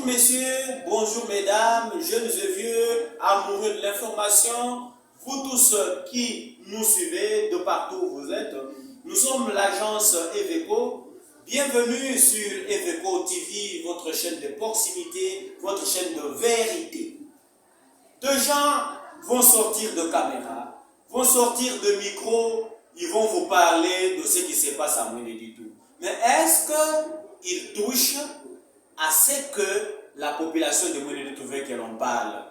Bonjour messieurs, bonjour mesdames, jeunes et vieux, amoureux de l'information, vous tous qui nous suivez de partout où vous êtes. Nous sommes l'agence Eveco. Bienvenue sur Eveco TV, votre chaîne de proximité, votre chaîne de vérité. Deux gens vont sortir de caméra, vont sortir de micro, ils vont vous parler de ce qui se passe à Mweneditu. Mais est-ce qu'ils touchent à ce que la population de Mweneditu veut que l'on parle?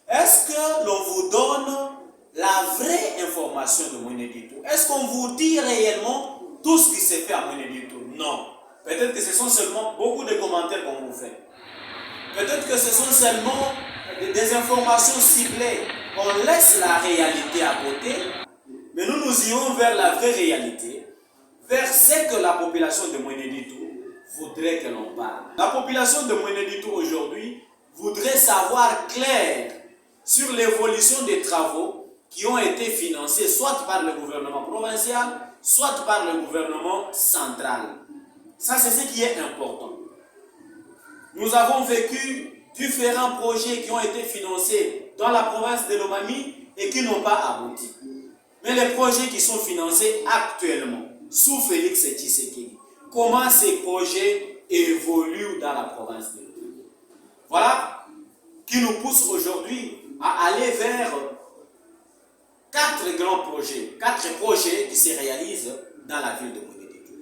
Est-ce que l'on vous donne la vraie information de Mweneditu? Est-ce qu'on vous dit réellement tout ce qui se fait à Mweneditu? Non. Peut-être que ce sont seulement beaucoup de commentaires qu'on vous fait. Peut-être que ce sont seulement des informations ciblées. On laisse la réalité à côté, mais nous irons vers la vraie réalité, vers ce que la population de Mweneditu voudrait que l'on parle. La population de Mweneditu aujourd'hui voudrait savoir clair sur l'évolution des travaux qui ont été financés soit par le gouvernement provincial, soit par le gouvernement central. Ça, c'est ce qui est important. Nous avons vécu différents projets qui ont été financés dans la province de Lomami et qui n'ont pas abouti. Mais les projets qui sont financés actuellement sous Félix Tshisekedi, comment ces projets évoluent dans la province de Lomami? Voilà qui nous pousse aujourd'hui à aller vers quatre projets qui se réalisent dans la ville de Mweneditu.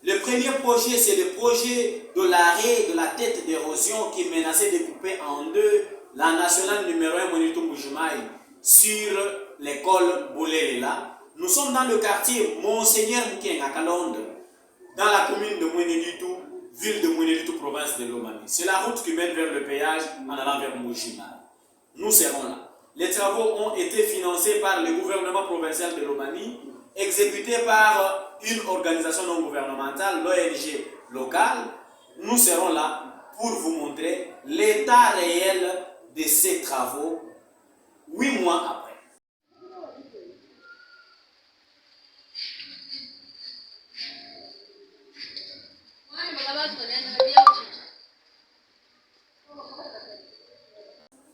Le premier projet, c'est le projet de l'arrêt de la tête d'érosion qui menaçait de couper en deux la nationale numéro 1 Mweneditu Mbujimayi sur l'école Boulélela. Nous sommes dans le quartier Monseigneur Mukenga Kalonde, dans la commune de Mweneditu, ville de Mweneditu, province de Lomami. C'est la route qui mène vers le péage en allant vers Mbujimayi. Nous serons là. Les travaux ont été financés par le gouvernement provincial de Lomami, exécutés par une organisation non gouvernementale, l'ONG locale. Nous serons là pour vous montrer l'état réel de ces travaux 8 mois après.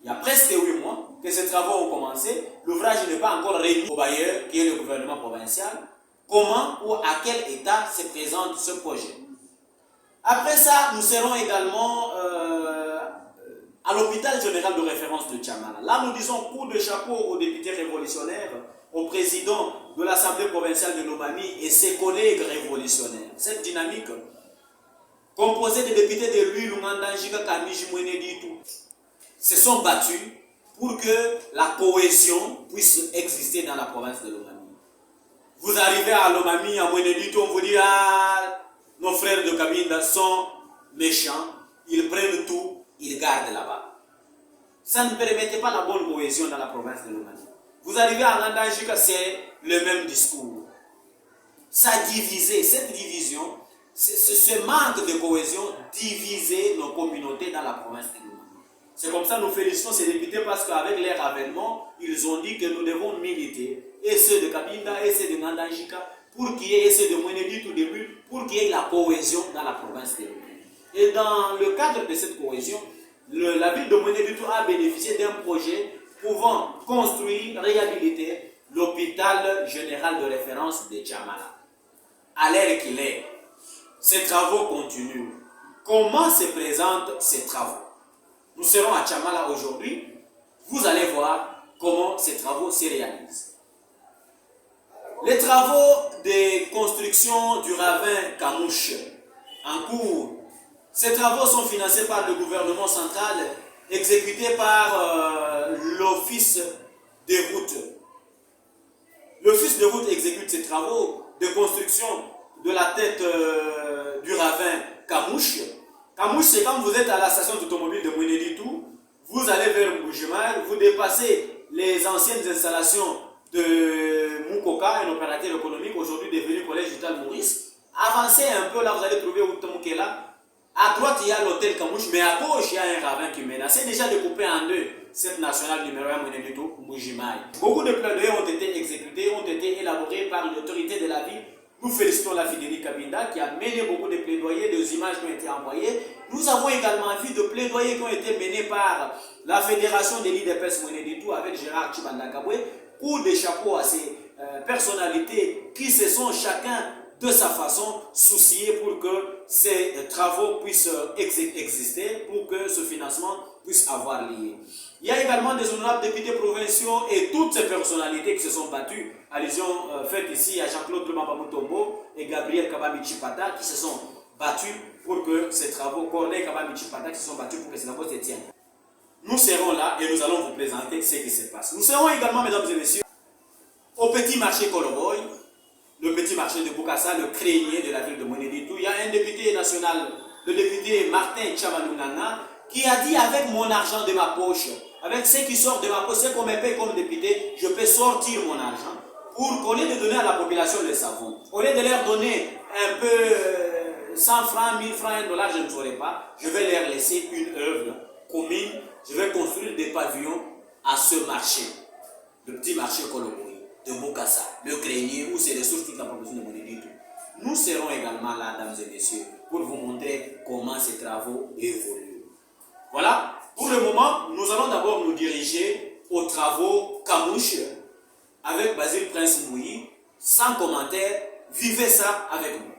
Il y a presque 8 mois que ces travaux ont commencé. L'ouvrage n'est pas encore remis au bailleur qui est le gouvernement provincial. Comment ou à quel état se présente ce projet? Après ça, nous serons également à l'hôpital général de référence de Tchamala. Là, nous disons coup de chapeau aux députés révolutionnaires, au président de l'Assemblée provinciale de Lomami et ses collègues révolutionnaires. Cette dynamique, composée de députés de lui, Lumandanjika, Kamiji, Mweneditu, se sont battus pour que la cohésion puisse exister dans la province de Lomami. Vous arrivez à Lomami, à Mweneditu, on vous dit ah, nos frères de Kabinda sont méchants, ils prennent tout, ils gardent là-bas. Ça ne permettait pas la bonne cohésion dans la province de Lomami. Vous arrivez à Ngandanjika, c'est le même discours. Ça divisait, cette division, ce manque de cohésion divisait nos communautés dans la province de Lomami. C'est comme ça que nous félicitons ces députés parce qu'avec leur avènement, ils ont dit que nous devons militer, et ceux de Kabinda, et ceux de Ngandanjika, pour qu'il y ait, et ceux de Mweneditu, pour qu'il y ait la cohésion dans la province de Lomami. Et dans le cadre de cette cohésion, la ville de Mweneditu a bénéficié d'un projet pouvant construire, réhabiliter l'hôpital général de référence de Tchamala. À l'heure qu'il est, ces travaux continuent. Comment se présentent ces travaux? Nous serons à Tchamala aujourd'hui. Vous allez voir comment ces travaux se réalisent. Les travaux de construction du ravin Kamouche en cours, ces travaux sont financés par le gouvernement central, exécutés par l'Office des routes. L'Office de route exécute ces travaux de construction de la tête du ravin Kamouche. Kamouche, c'est quand vous êtes à la station d'automobile de Mweneditu, vous allez vers Mbujimayi, vous dépassez les anciennes installations de Mukoka, un opérateur économique aujourd'hui devenu collège Vital Maurice. Avancez un peu, là vous allez trouver Outamukela. À droite, il y a l'hôtel Kamouche, mais à gauche, il y a un ravin qui menaçait déjà de couper en deux cette nationale numéro 1 Mweneditu Mbujimayi. Beaucoup de plaidoyers ont été exécutés, ont été élaborés par l'autorité de la ville. Nous félicitons la Fidélie Kabinda qui a mené beaucoup de plaidoyers, des images qui ont été envoyées Nous avons également vu de plaidoyers qui ont été menés par la Fédération des l'IDPS Mweneditu avec Gérard Chibandakabwe, coup de chapeau à ces personnalités qui se sont chacun de sa façon souciés pour que ces travaux puissent exister, pour que ce financement puisse avoir lieu. Il y a également des honorables députés provinciaux et toutes ces personnalités qui se sont battues, allusion faite ici à Jean-Claude Lumamba Mutombo et Gabriel Kabambi-Chipata qui se sont battus pour que ces travaux, Corneille Kabambi-Chipata qui se sont battus pour que ces travaux se tiennent. Nous serons là et nous allons vous présenter ce qui se passe. Nous serons également, mesdames et messieurs, au petit marché Koloboy, le petit marché de Bokassa, le crénier de la ville de Mweneditu. Il y a un député national, le député Martin Tchabalunana, qui a dit avec mon argent de ma poche, avec ce qui sort de ma poche, ce qu'on me paye comme député, je peux sortir mon argent pour qu'au lieu de donner à la population le savon, au lieu de leur donner un peu 100 francs, 1000 francs, $1, je ne saurais pas, je vais leur laisser une œuvre commune, je vais construire des pavillons à ce marché, le petit marché Koloboy de Bokassa, le grenier où se ressource toute la population de Mweneditu. Nous serons également là, mesdames et messieurs, pour vous montrer comment ces travaux évoluent. Voilà, pour le moment, nous allons d'abord nous diriger aux travaux Kamouche avec Basile Prince Mouyi, sans commentaire, vivez ça avec nous.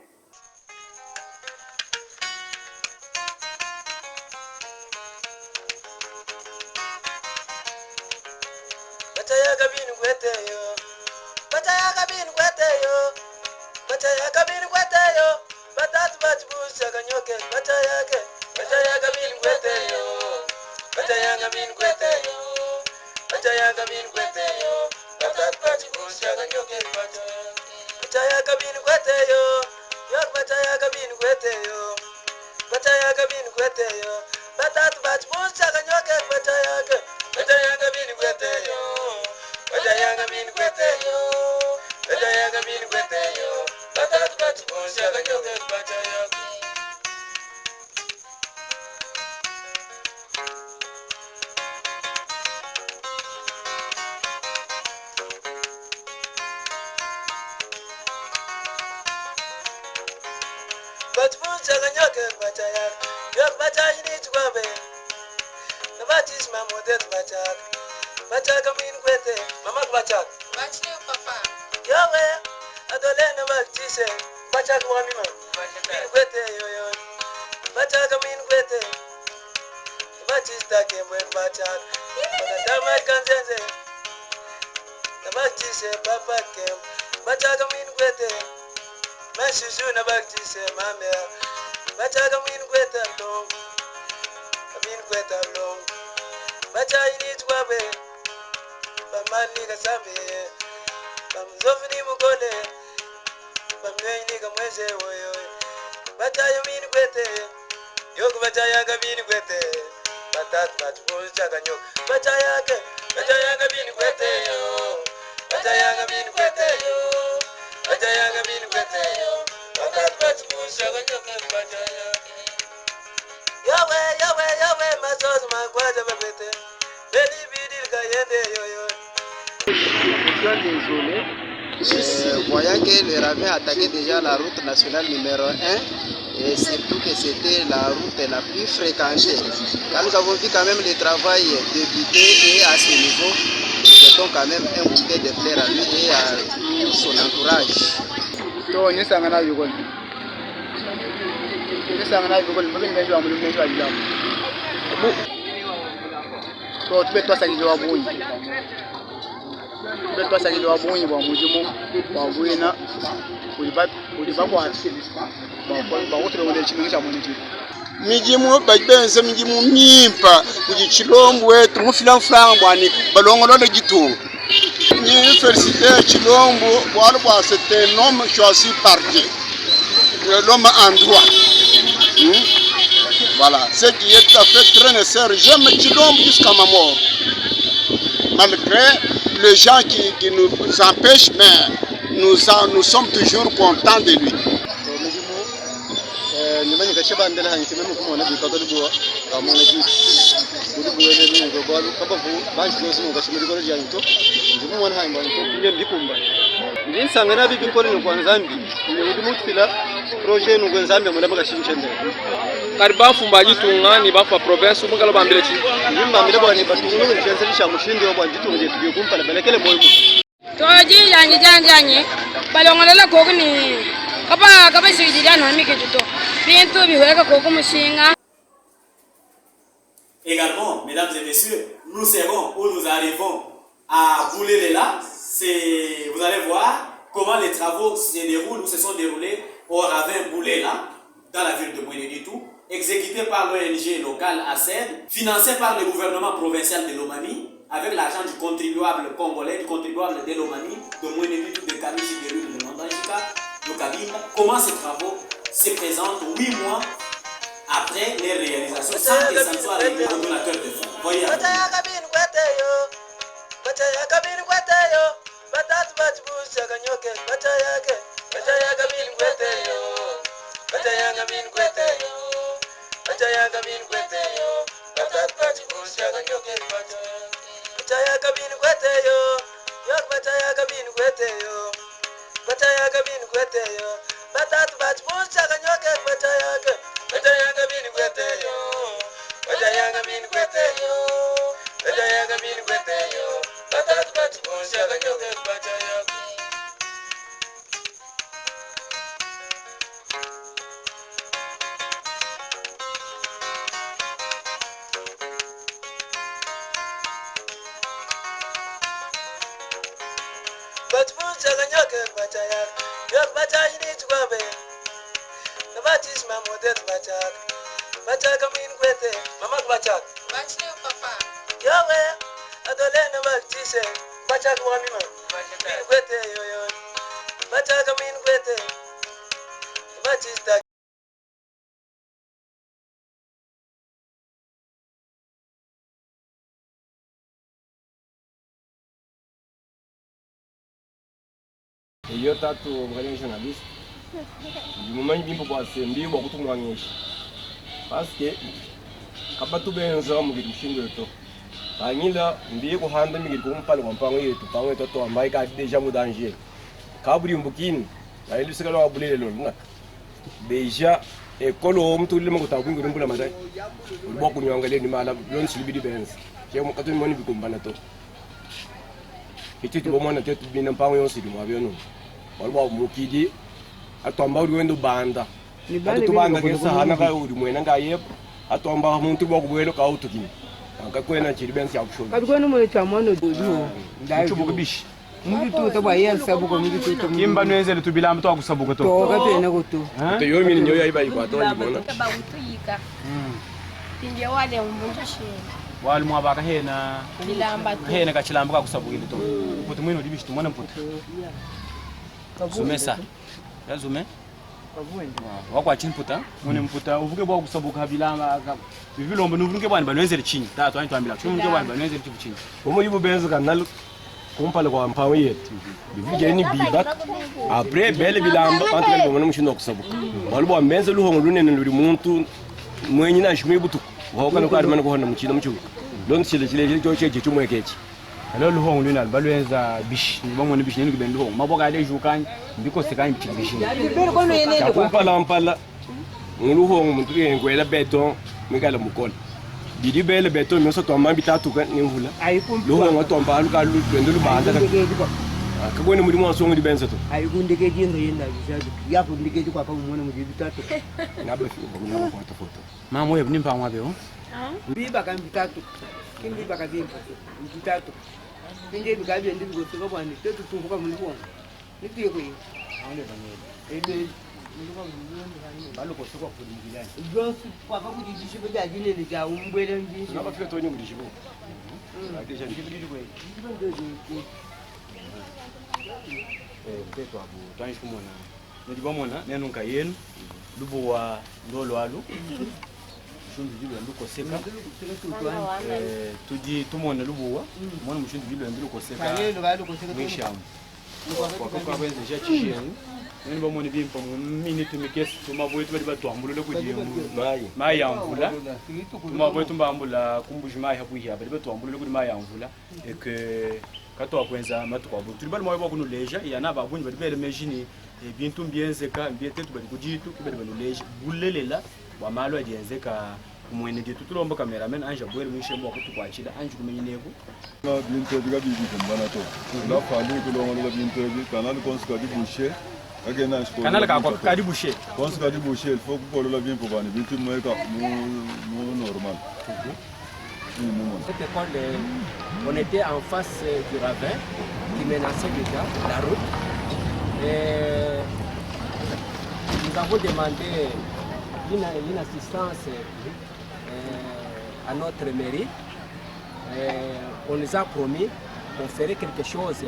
Désolé, voyant que le ravin attaquait déjà la route nationale numéro 1 et surtout que c'était la route la plus fréquentée. Quand nous avons vu quand même le travail débuter et à ce niveau, c'est quand même un bouquet de fleurs à lui et à tout son entourage. Mijimu babenze mijimu mimpa kuji Chilombo wetu mufila bwani balongolo de gitu. Ni féliciter Chilombo pour c'était un homme choisi par Dieu. L'homme en droit. Voilà, ce qui est tout à fait très nécessaire. J'aime Chilombo jusqu'à ma mort. Malgré les gens qui nous empêchent, mais nous sommes toujours contents de lui. Projet nous kariba fumba jitunga ni bafa province umukalo bambire chi nimba mbere bone batunga ni chense cha mushindi wa jitunga je tugiye kumpa balekele moyo toji janye balongolela koko ni kaba suidira no mike juto bientôt bihweka koko mushinga. Également, mesdames et messieurs, nous serons où nous arrivons à Boulélela. Vous allez voir comment les travaux se déroulent ou se sont déroulés au ravin Bouléla, dans la ville de Mouéné-Ditou, exécuté par l'ONG locale ACED, financé par le gouvernement provincial de Lomami, avec l'argent du contribuable congolais, du contribuable de Lomami, de Mouéné-Ditou, de Kamichi, de Lulu, de Mandanjika, de Kabinda. Comment ces travaux se présentent 8 mois après les réalisations sans que ça ne soit réglé en donateur de fonds. Voyez. Eu tatu mkali journaliste. Mumani bimbo kwa sembi kwa kutumwangisha. Parce que kaba tu benza mu gidushingo to. Banyila mbi ko handa mi gidu mpale kwa mpango yetu pango to to ambai ka deja mu danger. Kaburi mbukini. Na ile sikalo abulele lo ngaka. Deja ekolo mtu ile mko tabu ngiru mbula madai. Ulibo kunyangale ni mala lon silibidi benza. Ke mo katu moni bikumbana to. Itu tu bomona tetu bina mpango yonsi di mwabionu. Walwa mukidi atomba uriwendo banda. Atu banda kesa hana ka uri mwena nga yep atomba muntu bwa kubwelo ka utukini. Aka kwena chiri bensi akushobi. Kadikono mo chamano dodo. Chubu kubishi. Mugi tu to bayen sabu ko mugi tu to. Kimba nweze le tubila mtu akusabuka to. To ka pena ko to. To yomi ni nyoya iba ikwa to yimona. Ba utuyika. Tinje wale mbunjishi. wali mwabaka hena Hena ka chilamba ka kusabukile to kuti mwino dibishi tumona mputa sumesa yazume wakwa chinputa mwene mputa uvuke bwa kusabuka bilamba bivilombo nuvuke bwana banwezele chini tatu ani twambila chumuke bwana banwezele chifu chini omo yibo benzo kanal kumpala kwa mpawo yetu bivije ni bibak après bele bilamba bantu bali bomona mushino kusabuka walbo ambenze luhongo lunene luri muntu mwenyi na shimwe butuku wakana kwa arimana kuhona muchina muchuka longi chile cho cheche chumwekechi alo luhongo luna balwenza bishi bamwe bishi ni kubenda luhongo maboka ale jukanye ndiko sekanye bishi kumpala mpala nguluhongo muntu yengwela beton mikala mukola bidi bele beton nyoso tomba bitatu ka nimvula luhongo tomba aluka lwendo lubanda kabone muri mwa songo dibenza to ayikundike jinga yenda bisadu yapo ndike kwa pa umona mu bitatu nabe ngona kwa foto mama wewe nimpa mwabe ho biba kan bitatu kimbi baka bitatu kinje bikabi ndi bigoto kwa bwani tetu tuvuka mu lwongo nitiye ko awole banyele ebe ndiko ngiyonde kanini baloko sokwa kudingilani jonsi kwa pa kudishibe bajine le ja umbwele njisi naba fika to nyungu dishibo adeja ndibidi ko mpeto abu twanshi kumona ndibamona nenunka yenu lubuwa ndolwalu shundu jibula nduko seka tudi tumona lubuwa mwana mushundu jibula nduko seka kayelo galuko seka mwishamu kwa kwenze ja chishenu nene bamone bimpa mu minute mikesi tumaboye tubali batwambulule kudi mai yamvula tumaboye tumbambula kumbuji mai habuya bali batwambulule kudi mai yamvula eke kato akwenza matu kwa butu bali moyo bakunu leja yana babunyi bali bele mejini bintu mbienzeka mbiete tu bali kujitu bali bali leja bulelela wa malo ajenzeka kumwene gitu tulomba cameraman anja bwere mwishembo kutukwachira anje kumenyineko na bintu biga bibi kumbana to la fali kulongo la bintu bi kanal konska di boucher agena sko kanal ka kwa kadi boucher konska di boucher il faut que la bien pour bani bintu mo ka mo normal. Cette école, on était en face du ravin qui menaçait déjà la route. Et nous avons demandé une assistance à notre mairie. Et on nous a promis qu'on ferait quelque chose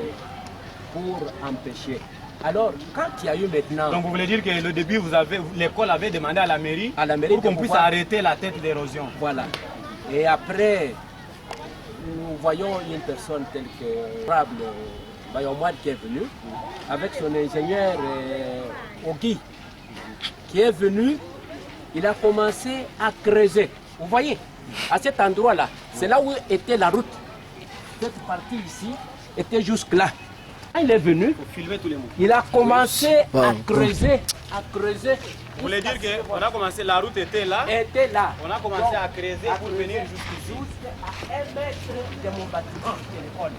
pour empêcher. Alors, quand il y a eu maintenant... Donc vous voulez dire que le début, l'école avait demandé à la mairie pour qu'on puisse arrêter la tête d'érosion. Voilà. Et après, nous voyons une personne telle que Rable Bayomouad qui est venu, avec son ingénieur Ogi, qui est venu, il a commencé à creuser. Vous voyez, à cet endroit-là, c'est là où était la route. Cette partie ici était jusque là. Quand il est venu, il a commencé à creuser, Vous voulez dire qu'on a commencé, la route était là? Était là. On a commencé à creuser pour venir jusqu'ici. Jusqu'à 1 mètre de mon bâtiment de l'école.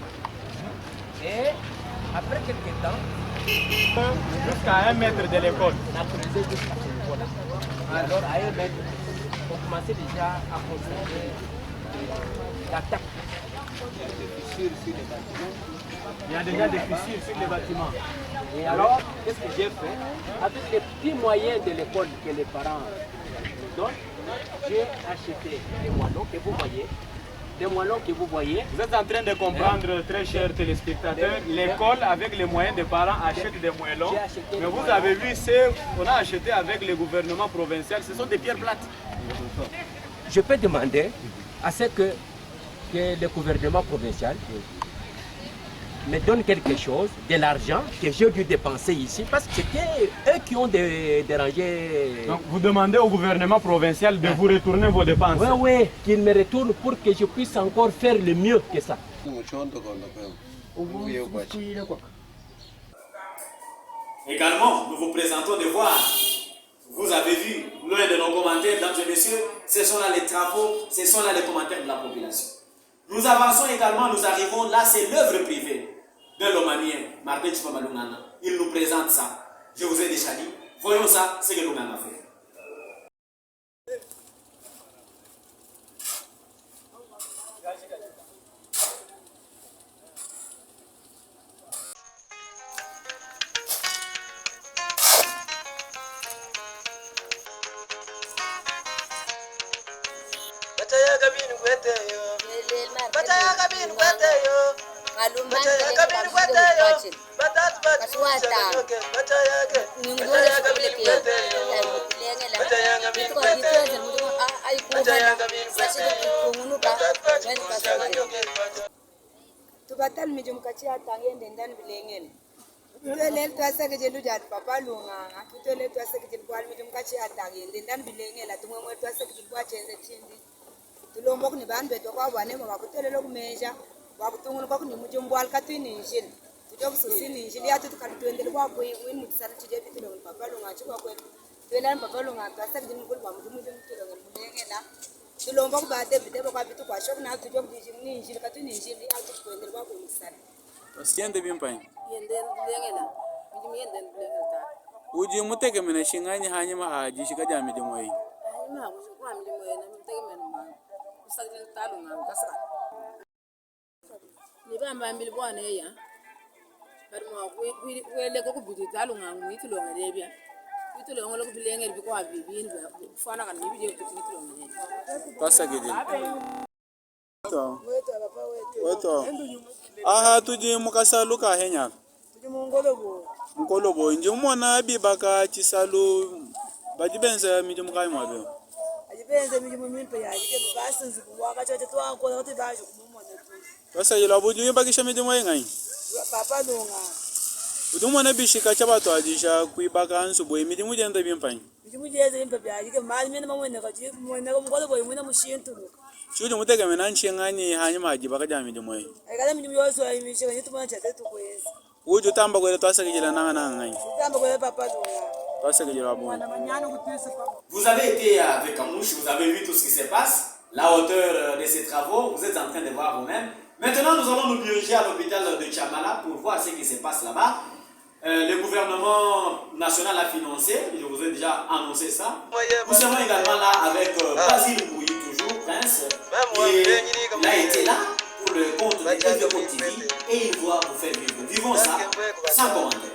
Et après quelques temps, jusqu'à 1 mètre de l'école. On a creusé jusqu'à l'école. Alors à 1 mètre, on commençait déjà à constater l'attaque. Il y a déjà des fissures sur les bâtiments. Et alors, qu'est-ce que j'ai fait? Avec les petits moyens de l'école que les parents nous donnent, j'ai acheté des moellons que vous voyez. Des moellons que vous voyez. Vous êtes en train de comprendre, très chers téléspectateurs, l'école avec les moyens des parents achète des moellons. Mais vous avez vu, on a acheté avec le gouvernement provincial, ce sont des pierres plates. Je peux demander à ce que le gouvernement provincial me donne quelque chose, de l'argent que j'ai dû dépenser ici, parce que c'était eux qui ont dérangé. Donc vous demandez au gouvernement provincial de vous retourner vos dépenses? Oui, oui, qu'il me retourne pour que je puisse encore faire le mieux que ça. Également, nous vous présentons des voir. Vous avez vu, l'un de nos commentaires, mesdames et messieurs, ce sont là les travaux, ce sont là les commentaires de la population. Nous avançons également, nous arrivons, là c'est l'œuvre privée de l'Omanien, Martin Chipamalungana. Il nous présente ça. Je vous ai déjà dit, voyons ça, c'est ce que l'Omanien a fait. tubatal mi jum kachi atangen dendan bilengene tutolel twasake jelu jat papa lunga tutolel twasake jelu kwal mi jum kachi atangen dendan bilengela tumwe twasake jelu kwa chenze chindi tulombok ni ban beto kwa wane mo bakutolel kumesha bakutungul kwa kuni mujum bwal katwini njin tutok susini njin ya tutukal twendel kwa kwe win mutsal tije bitulong papa lunga chukwa kwe twelan papa lunga twasake jelu kul ba mujum tulong bilengela tulombok ba de bide kwa bitu kwa shok na tujok dijim ni njin katwini njin ya tukwendel kwa kumsal Siende bien pai. yenden bilengela mujum yenden bilengela Uji muteke mena shingani hanyuma aji shika jami de moyi. ma ko kwa mi mo na mi tege men ma usagin talu ngam kasra ni ba ma mbil bo na ya bar mo we ko bidi talu ngam ni tulo ngare bia ni tulo ngolo ko bilenger bi ko abi bi ni fana kan ni bi de ni tulo ngare Pasa gidi. Weto. Aha tuji mukasalu ka henya. tuji mo ngolo bo Nkolobo nje umona bibaka chisalu bajibenza mije mukai mwabe. ajibenze mi mo min pe ya jike ba sinzi ko waka chote to an ko no ti ba ju mo mo ne tu Pasa yila buju yibakisha mije mwayi ngai. papa lunga Udumona bishika chabato ajisha kuibaka nsubo mije mujenda bien pai. mi mu jeze impe ya jike mal mi mo ne ka ji mo ne ko ngolo bo mo na mu shintu Chuju muteke mena nchingani hanyuma ajibaka jami de moyi. ai kala mi yo so mi shi ni tu mo chete tu ko yes Uju tamba kwele twasa kijila nanga ngai. tamba ko papa lunga twasekejela bongo. Vous avez été avec Kamouche, vous avez vu tout ce qui se passe, la hauteur de ces travaux, vous êtes en train de voir vous-même. Maintenant, nous allons nous diriger à l'hôpital de Tchamala pour voir ce qui se passe là-bas. Le gouvernement national a financé, je vous ai déjà annoncé ça. Nous serons également là avec Basile Mouyi, toujours, Prince. Et il a été là pour le compte de EVCO TV et il va vous faire vivre. Vivons ça sans commentaire.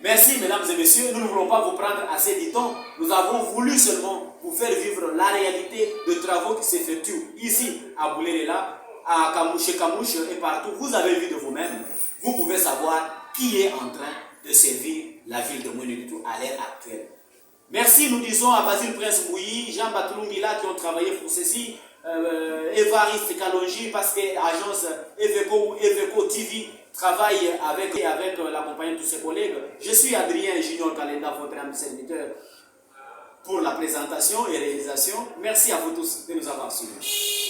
Merci, mesdames et messieurs. Nous ne voulons pas vous prendre assez de temps. Nous avons voulu seulement vous faire vivre la réalité de travaux qui s'effectuent ici, à Boulélela, à Kamouche et partout. Vous avez vu de vous-même. Vous pouvez savoir qui est en train de servir la ville de Mweneditu à l'heure actuelle. Merci, nous disons à Basile Prince Mouyi, Jean Batulungila qui ont travaillé pour ceci, Évariste Kalonji, parce que l'agence EVCO ou EVCO TV travaille avec la compagnie de tous ses collègues. Je suis Adrien Junior Kalenda, votre ami serviteur, pour la présentation et réalisation. Merci à vous tous de nous avoir suivis.